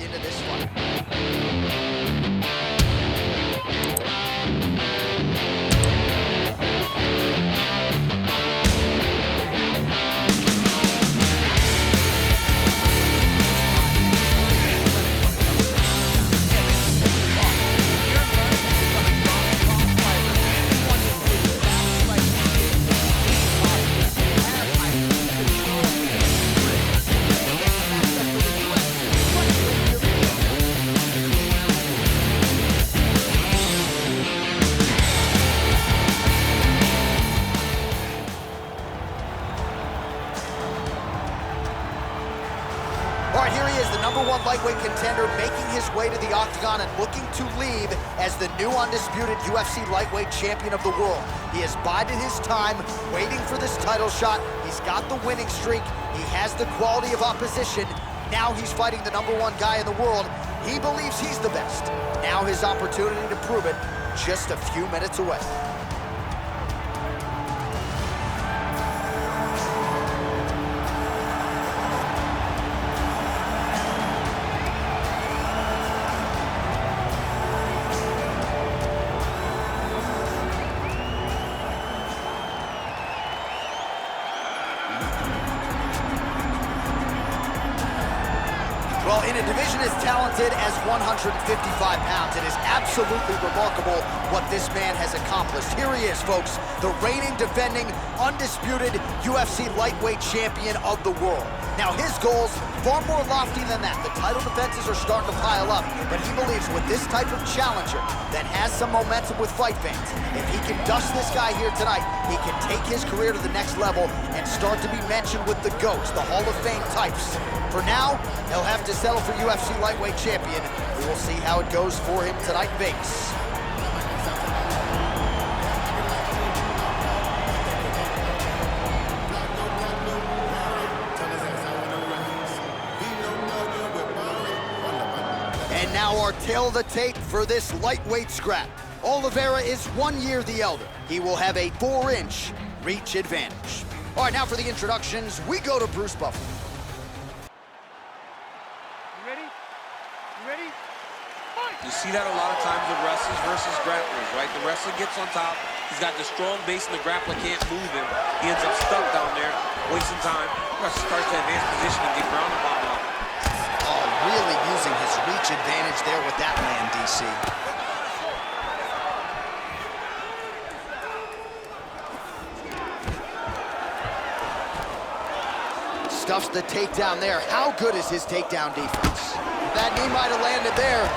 into this fight. All right, here he is, the #1 lightweight contender, making his way to the octagon and looking to leave as the new undisputed UFC lightweight champion of the world. He has bided his time, waiting for this title shot. He's got the winning streak. He has the quality of opposition. Now he's fighting the #1 guy in the world. He believes he's the best. Now his opportunity to prove it, just a few minutes away. Well, in a division as talented as 155 pounds, it is absolutely remarkable what this man has accomplished. Here he is, folks, the reigning, defending, undisputed UFC lightweight champion of the world. Now, his goals, far more lofty than that. The title defenses are starting to pile up, but he believes with this type of challenger that has some momentum with fight fans, if he can dust this guy here tonight, he can take his career to the next level and start to be mentioned with the GOATs, the Hall of Fame types. For now, he'll have to settle for UFC lightweight champion. We will see how it goes for him tonight in Vegas. And now our tail of the tape for this lightweight scrap. Oliveira is 1 year the elder. He will have a 4-inch reach advantage. All right, now for the introductions, we go to Bruce Buffer. You see that a lot of times with wrestlers versus grapplers, right? The wrestler gets on top, he's got the strong base and the grappler can't move him. He ends up stuck down there, wasting time. The wrestler starts to advance position and get ground and pound out. Oh, really using his reach advantage there with that land, DC. Stuffs the takedown there. How good is his takedown defense? That knee might have landed there.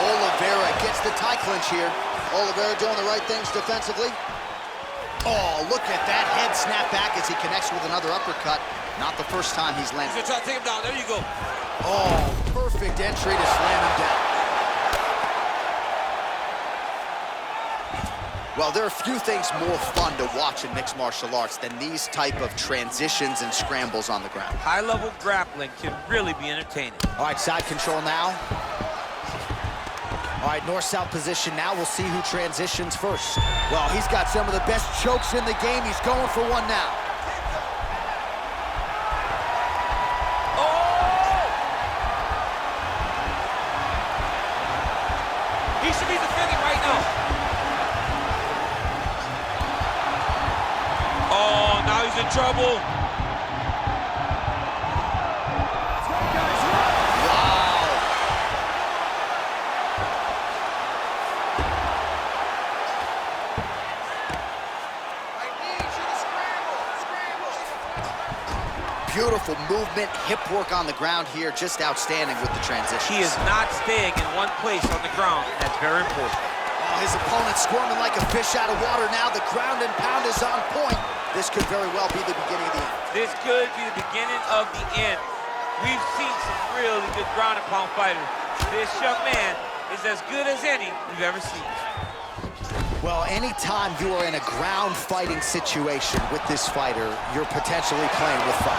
Oliveira gets the tie clinch here. Oliveira doing the right things defensively. Oh, look at that head snap back as he connects with another uppercut. Not the first time he's landed. He's gonna try to take him down. There you go. Oh, perfect entry to slam him down. Well, there are few things more fun to watch in mixed martial arts than these type of transitions and scrambles on the ground. High-level grappling can really be entertaining. All right, side control now. All right, north-south position now. We'll see who transitions first. Well, he's got some of the best chokes in the game. He's going for one now. Oh! He should be defending right now. Oh, now he's in trouble. Beautiful movement, hip work on the ground here, just outstanding with the transition. He is not staying in one place on the ground. That's very important. Oh, his opponent squirming like a fish out of water now. The ground and pound is on point. This could very well be the beginning of the end. This could be the beginning of the end. We've seen some really good ground and pound fighters. This young man is as good as any we've ever seen. Well, anytime you are in a ground fighting situation with this fighter, you're potentially playing with fire.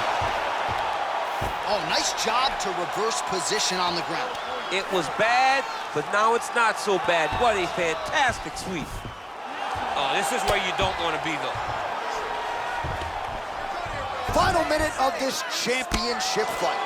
Oh, nice job to reverse position on the ground. It was bad, but now it's not so bad. What a fantastic sweep. Oh, this is where you don't want to be, though. Final minute of this championship fight.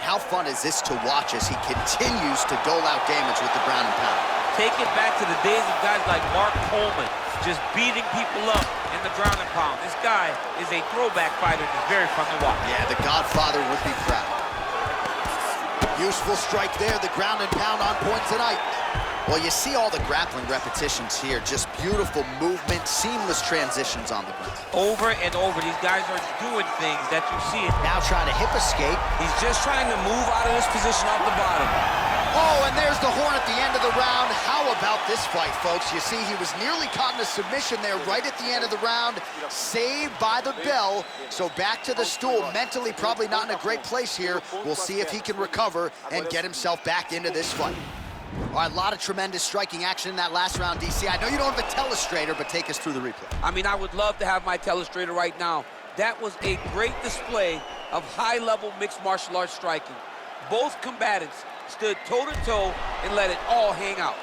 how fun is this to watch as he continues to dole out damage with the ground and pound? Take it back to the days of guys like Mark Coleman, just beating people up in the ground and pound. This guy is a throwback fighter and is very fun to watch. Yeah, the Godfather would be proud. Useful strike there, the ground and pound on point tonight. Well, you see all the grappling repetitions here. Just beautiful movement, seamless transitions on the ground. Over and over, these guys are doing things that you see it. Now trying to hip escape. He's just trying to move out of this position off the bottom. Oh, and there's the horn at the end of the round. How about this fight, folks? You see, he was nearly caught in a submission there right at the end of the round, saved by the bell. So back to the stool, mentally probably not in a great place here. We'll see if he can recover and get himself back into this fight. All right, a lot of tremendous striking action in that last round, DC. I know you don't have a telestrator, but take us through the replay. I mean, I would love to have my telestrator right now. That was a great display of high-level mixed martial arts striking. Both combatants stood toe-to-toe and let it all hang out.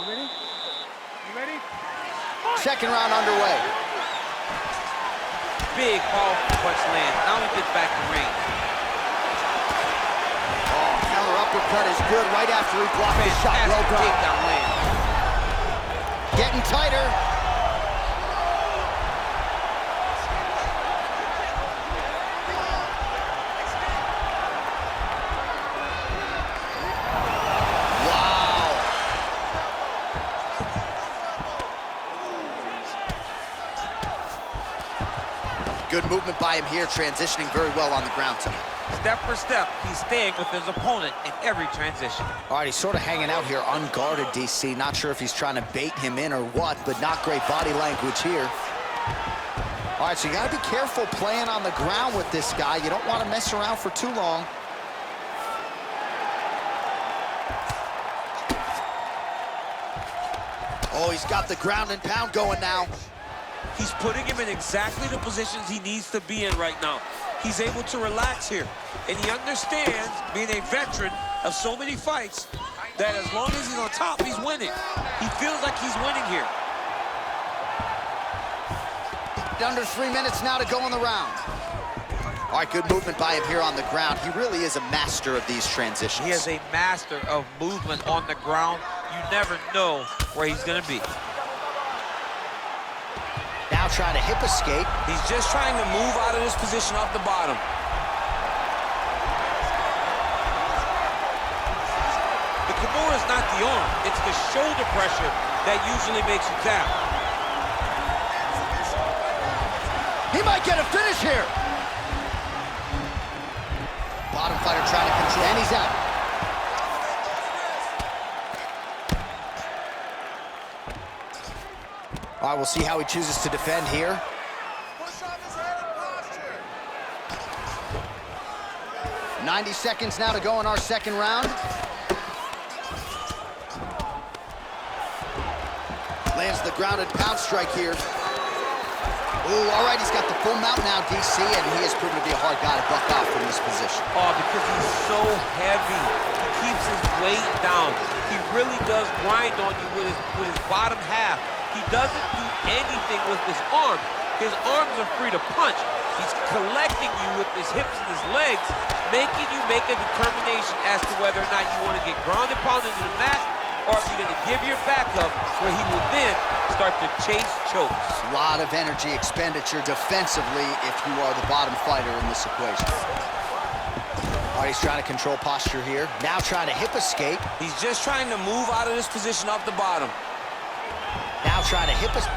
You ready? You ready? Second round underway. Big, powerful punch lands. Now he gets back in range. Counter uppercut is good right after he blocked the shot. Well done. Takedown land. Getting tighter. Wow. Good movement by him here, transitioning very well on the ground tonight. Step for step, he's staying with his opponent in every transition. All right, he's sort of hanging out here unguarded, DC. Not sure if he's trying to bait him in or what, but not great body language here. All right, so you got to be careful playing on the ground with this guy. You don't want to mess around for too long. Oh, he's got the ground and pound going now. He's putting him in exactly the positions he needs to be in right now. He's able to relax here. And he understands, being a veteran of so many fights, that as long as he's on top, he's winning. He feels like he's winning here. Under 3 minutes now to go in the round. All right, good movement by him here on the ground. He really is a master of these transitions. He is a master of movement on the ground. You never know where he's gonna be. Now trying to hip escape. He's just trying to move out of this position off the bottom. The Kimura is not the arm. It's the shoulder pressure that usually makes you tap. He might get a finish here. Bottom fighter trying to control, and he's out. All right, we'll see how he chooses to defend here. Push on his head and posture. 90 seconds now to go in our second round. Lands the ground and pound strike here. Ooh, all right, he's got the full mount now, DC, and he has proven to be a hard guy to buck off from this position. Oh, because he's so heavy. He keeps his weight down. He really does grind on you with his bottom half. He doesn't do anything with his arms. His arms are free to punch. He's collecting you with his hips and his legs, making you make a determination as to whether or not you want to get ground and pounded into the mat, or if you're going to give your back up, where he will then start to chase chokes. A lot of energy expenditure defensively if you are the bottom fighter in this equation. All right, he's trying to control posture here. Now trying to hip escape. He's just trying to move out of this position off the bottom. Now trying to hip escape.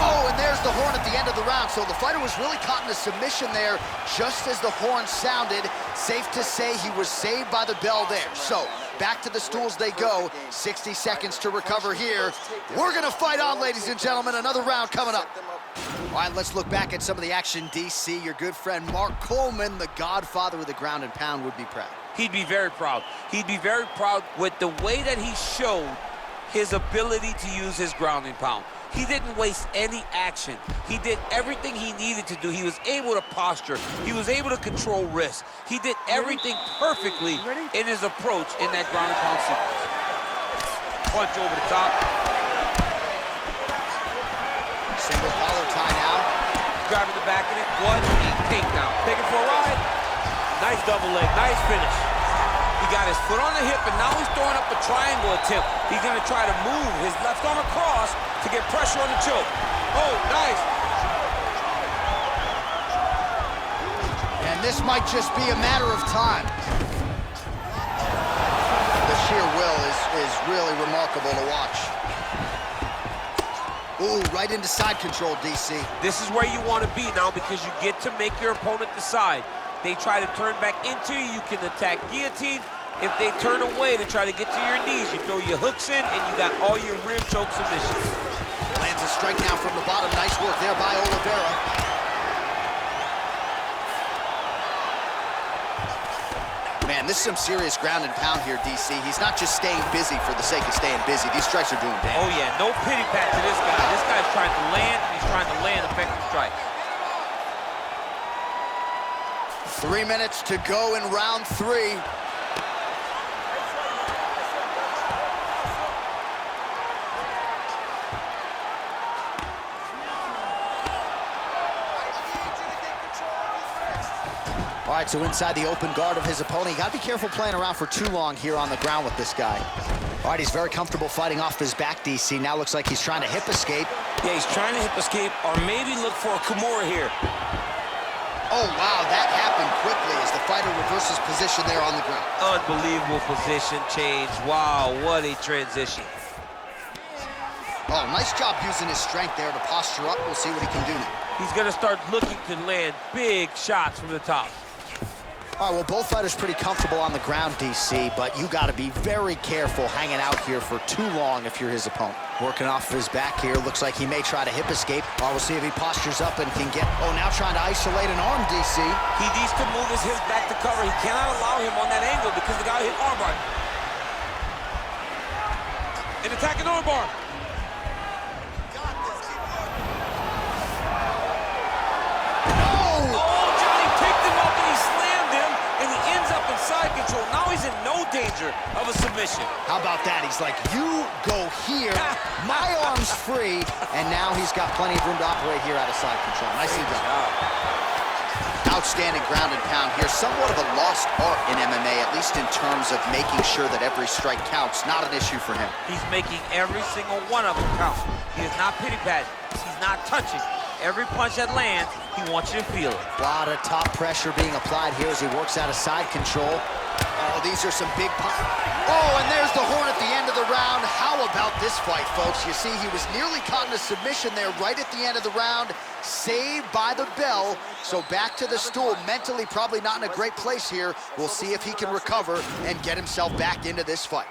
Oh, and there's the horn at the end of the round. So the fighter was really caught in a submission there just as the horn sounded. Safe to say he was saved by the bell there. So back to the stools they go. 60 seconds to recover here. We're going to fight on, ladies and gentlemen. Another round coming up. All right, let's look back at some of the action, DC. Your good friend Mark Coleman, the godfather of the ground and pound, would be proud. He'd be very proud. He'd be very proud with the way that he showed his ability to use his ground and pound. He didn't waste any action. He did everything he needed to do. He was able to posture. He was able to control risk. He did everything perfectly in his approach in that ground and pound sequence. Punch over the top. Single collar tie now. Grabbing the back of it. What a takedown. Take it forward. Foot on the hip, and now he's throwing up a triangle attempt. He's going to try to move his left arm across to get pressure on the choke. Oh, nice. And this might just be a matter of time. The sheer will is really remarkable to watch. Ooh, right into side control, DC. This is where you want to be now because you get to make your opponent decide. They try to turn back into you, you can attack guillotine. If they turn away to try to get to your knees, you throw your hooks in and you got all your rear choke submissions. Lands a strike now from the bottom. Nice work there by Oliveira. Man, this is some serious ground and pound here, DC. He's not just staying busy for the sake of staying busy. These strikes are doing damage. Oh, yeah, no pity pat to this guy. This guy's trying to land, and he's trying to land effective strikes. 3 minutes to go in round 3. All right, so inside the open guard of his opponent. You gotta be careful playing around for too long here on the ground with this guy. All right, he's very comfortable fighting off his back, DC. Now looks like he's trying to hip escape. Yeah, he's trying to hip escape or maybe look for a Kimura here. Oh, wow, that happened quickly as the fighter reverses position there on the ground. Unbelievable position change. Wow, what a transition. Oh, nice job using his strength there to posture up. We'll see what he can do now. He's gonna start looking to land big shots from the top. All right, well, both fighters pretty comfortable on the ground, DC, but you got to be very careful hanging out here for too long if you're his opponent. Working off of his back here. Looks like he may try to hip escape. We'll see if he postures up and can get... Oh, now trying to isolate an arm, DC. He needs to move his hips back to cover. He cannot allow him on that angle because the guy hit armbar. An attacking armbar. Side control. Now he's in no danger of a submission. How about that? He's like, you go here, my arm's free, and now he's got plenty of room to operate here out of side control. Nicely done. Outstanding ground and pound here. Somewhat of a lost art in MMA, at least in terms of making sure that every strike counts. Not an issue for him. He's making every single one of them count. He is not pity-patting. He's not touching. Every punch that lands, he wants you to feel it. A lot of top pressure being applied here as he works out of side control. Oh, these are some big punches. Oh, and there's the horn at the end of the round. How about this fight, folks? You see, he was nearly caught in a submission there right at the end of the round. Saved by the bell. So back to the stool. Mentally probably not in a great place here. We'll see if he can recover and get himself back into this fight.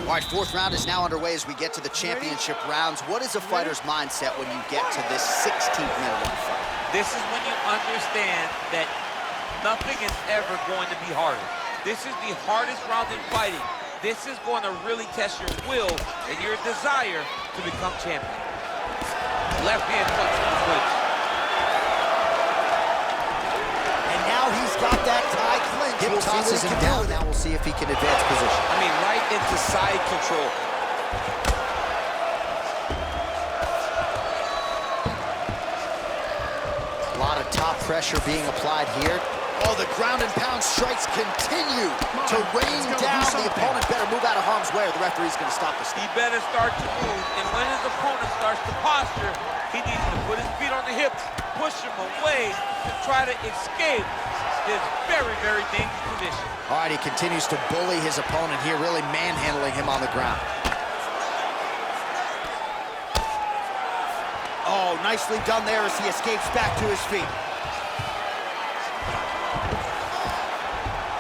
All right, 4th round is now underway as we get to the championship rounds. What is a fighter's mindset when you get to this 16th minute of the fight? This is when you understand that nothing is ever going to be harder. This is the hardest round in fighting. This is going to really test your will and your desire to become champion. Left hand punch to the switch. And now he's got that tie clinch. Hip tosses him down. Now we'll see if he can advance position. I mean, right into side control. A lot of top pressure being applied here. Oh, the ground and pound strikes continue to rain down. The opponent better move out of harm's way or the referee's going to stop the step. He better start to move, and when his opponent starts to posture, he needs to put his feet on the hips, push him away to try to escape this very, very dangerous position. All right, he continues to bully his opponent here, really manhandling him on the ground. Oh, nicely done there as he escapes back to his feet.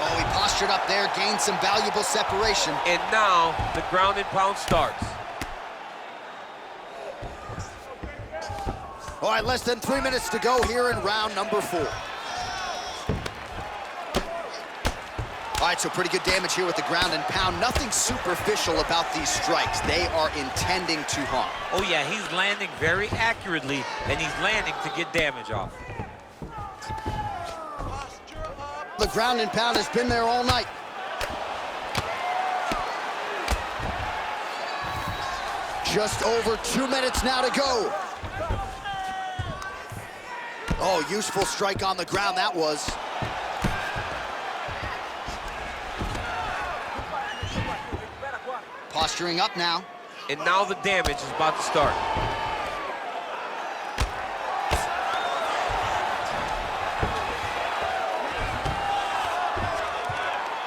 Oh, he postured up there, gained some valuable separation. And now the ground and pound starts. All right, less than 3 minutes to go here in round number 4. All right, so pretty good damage here with the ground and pound. Nothing superficial about these strikes. They are intending to harm. Oh, yeah, he's landing very accurately, and he's landing to get damage off. The ground and pound has been there all night. Just over 2 minutes now to go. Oh, useful strike on the ground that was. Posturing up now. And now the damage is about to start.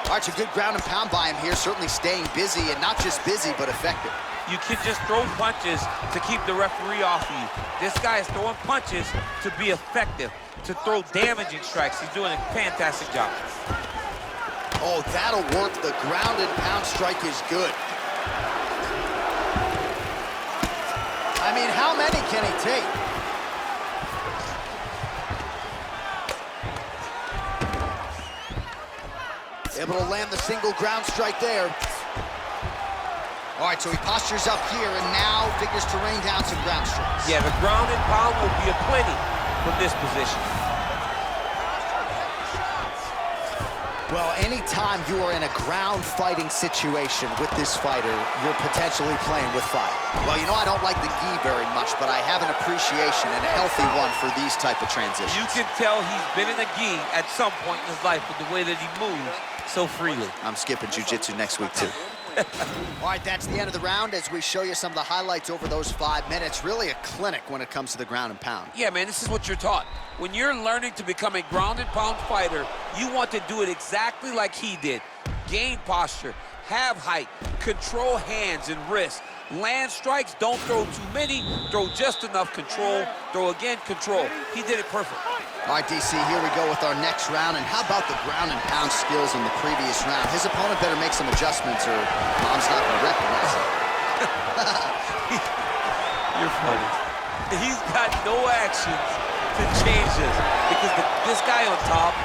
All right, so good ground and pound by him here, certainly staying busy, and not just busy, but effective. You can just throw punches to keep the referee off of you. This guy is throwing punches to be effective, to throw damaging strikes. He's doing a fantastic job. Oh, that'll work. The ground and pound strike is good. I mean, how many can he take? Able to land the single ground strike there. All right, so he postures up here and now figures to rain down some ground strikes. Yeah, the ground and pound will be aplenty from this position. Well, anytime you are in a ground fighting situation with this fighter, you're potentially playing with fire. Well, you know, I don't like the gi very much, but I have an appreciation and a healthy one for these type of transitions. You can tell he's been in a gi at some point in his life with the way that he moves so freely. I'm skipping jiu-jitsu next week, too. All right, that's the end of the round as we show you some of the highlights over those 5 minutes. Really a clinic when it comes to the ground and pound. Yeah, man, this is what you're taught. When you're learning to become a ground and pound fighter, you want to do it exactly like he did. Gain posture, have height, control hands and wrists, land strikes, don't throw too many, throw just enough, control, throw again, control. He did it perfect. All right, DC, here we go with our next round. And how about the ground and pound skills in the previous round? His opponent better make some adjustments or Mom's not going to recognize him. You're funny. He's got no actions to change this because this guy on top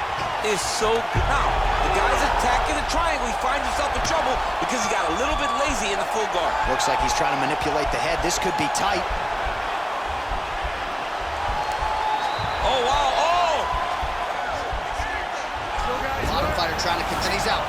is so good. Now, the guy's attacking the triangle. He finds himself in trouble because he got a little bit lazy in the full guard. Looks like he's trying to manipulate the head. This could be tight. Oh, wow. Bottom fighter trying to contend. He's out.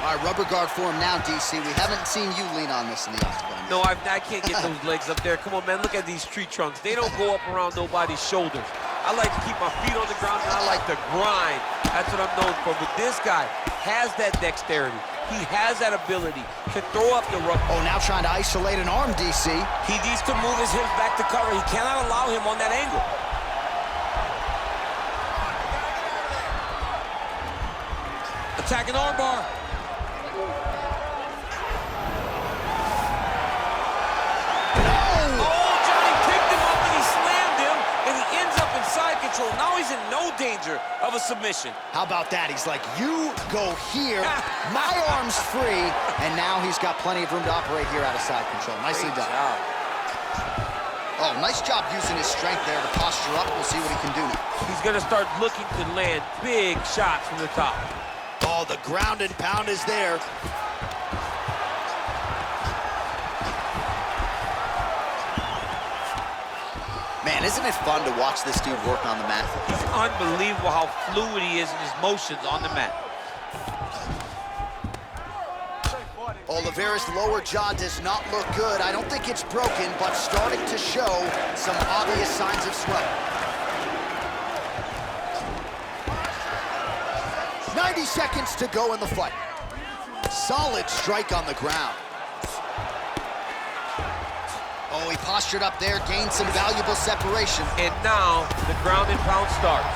All right, rubber guard for him now, DC. We haven't seen you lean on this in the octagon. No, I can't get those legs up there. Come on, man, look at these tree trunks. They don't go up around nobody's shoulders. I like to keep my feet on the ground, and I like to grind. That's what I'm known for. But this guy has that dexterity. He has that ability to throw up the rubber. Oh, now trying to isolate an arm, DC. He needs to move his hips back to cover. He cannot allow him on that angle. Attacking armbar. Now he's in no danger of a submission. How about that? He's like, you go here, my arm's free, and now he's got plenty of room to operate here out of side control. Nicely done. Oh, nice job using his strength there to posture up. We'll see what he can do now. He's going to start looking to land big shots from the top. Oh, the ground and pound is there. Man, isn't it fun to watch this dude work on the mat? It's unbelievable how fluid he is in his motions on the mat. Oliveira's lower jaw does not look good. I don't think it's broken, but starting to show some obvious signs of swelling. 90 seconds to go in the fight. Solid strike on the ground. Oh, he postured up there, gained some valuable separation. And now the ground and pound starts.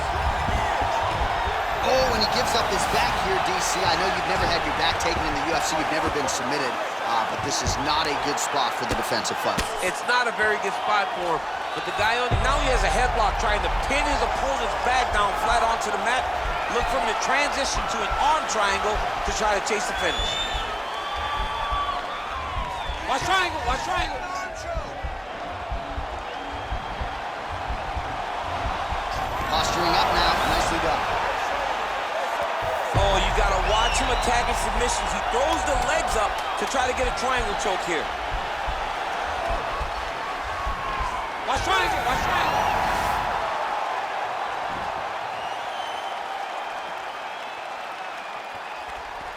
Oh, and he gives up his back here, DC. I know you've never had your back taken in the UFC. You've never been submitted, but this is not a good spot for the defensive fighter. It's not a very good spot for him. But the guy now he has a headlock trying to pin his opponent's back down flat onto the mat. Look for him to transition to an arm triangle to try to chase the finish. Watch triangle, watch triangle. Posturing up now, nicely done. Oh, you gotta watch him attacking submissions. He throws the legs up to try to get a triangle choke here. Watch triangle, watch triangle.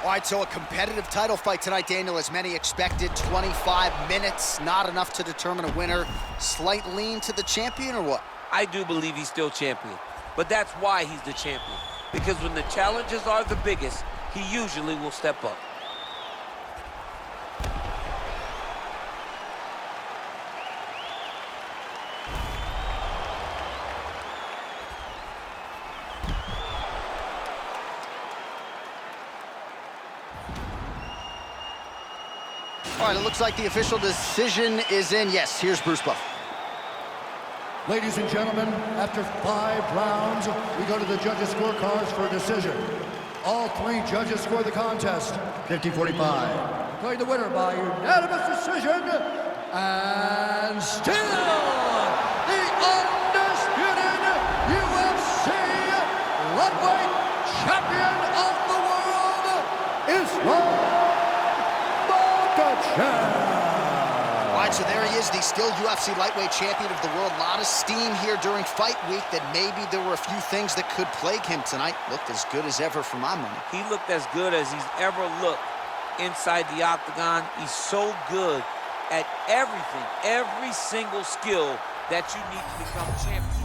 All right, so a competitive title fight tonight, Daniel, as many expected. 25 minutes, not enough to determine a winner. Slight lean to the champion, or what? I do believe he's still champion, but that's why he's the champion. Because when the challenges are the biggest, he usually will step up. All right, it looks like the official decision is in. Yes, here's Bruce Buff. Ladies and gentlemen, after 5 rounds, we go to the judges' scorecards for a decision. All 3 judges score the contest 50-45. Declaring the winner by unanimous decision, and still the undisputed UFC lightweight champion of the world is Makhachev. All right, so there he is, the still UFC lightweight champion of the world. A lot of steam here during fight week that maybe there were a few things that could plague him tonight. Looked as good as ever for my money. He looked as good as he's ever looked inside the octagon. He's so good at everything, every single skill that you need to become champion.